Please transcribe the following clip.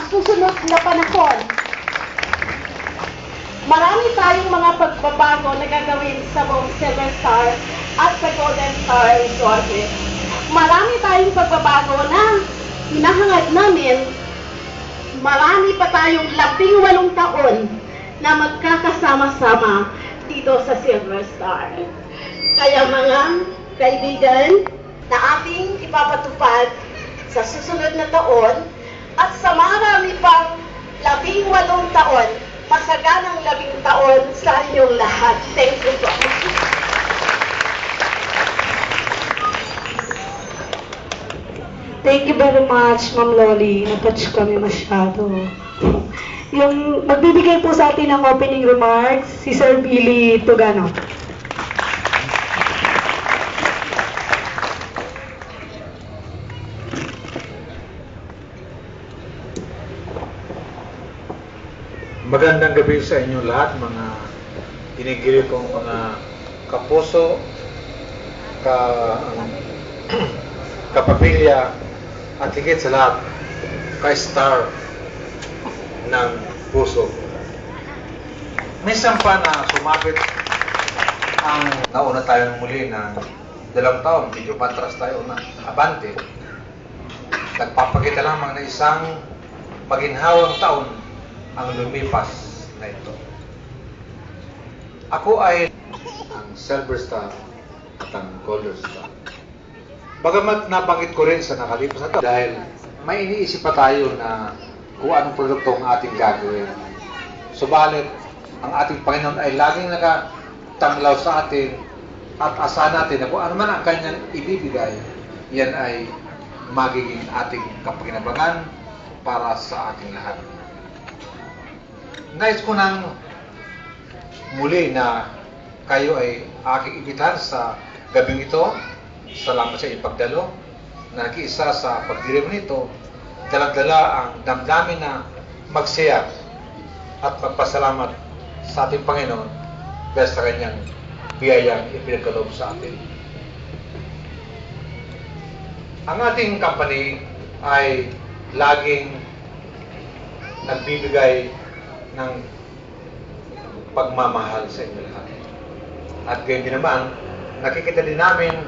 susunod na panahon. Marami tayong mga pagbabago na gagawin sa buong Silver Star at sa Golden Star Resources. Marami tayong pagbabago na hinahangad namin. Marami pa tayong 18 taon na magkakasama-sama dito sa Silver Star. Kaya mga kaibigan, na ating ipapatupad sa susunod na taon at sa marami pang 18 taon, masaganang 10 taon sa inyong lahat. Thank you po. Thank you very much, Ma'am Loli. Natouch kami masyado. Yung magbibigay po sa atin ng opening remarks, si Sir Billy Tugano. Magandang gabi sa inyo lahat, mga ginigili kong mga kapuso, kapamilya, at higit sa lahat, ka-star ng puso. Minsan pa na sumabit ang nauna tayo muli ng 2 taon, medyo matras tayo na abante. Nagpapakita lamang na isang maginhawang taon ang lumipas na ito. Ako ay ang Silver Star at ang Golden Star. Bagamat nabanggit ko rin sa nakalipas na ito dahil may iniisip pa tayo na kung anong produkto ang ating gagawin. Subalit, ang ating Panginoon ay laging nakatanglaw sa atin at asahan natin na kung ano man ang kanyang ibibigay, yan ay magiging ating kapakinabangan para sa ating lahat. Nais ko nang muli na kayo ay aking ibitahan sa gabing ito. Salamat sa ipagdalo na nag-iisa sa pagdirim nito, daladala ang damdamin na magsaya at magpasalamat sa ating Panginoon dahil sa kanyang biyayang ipinagkaloob sa atin. Ang ating company ay laging nagbibigay ng pagmamahal sa inyo lahat. At gayon din naman, nakikita din namin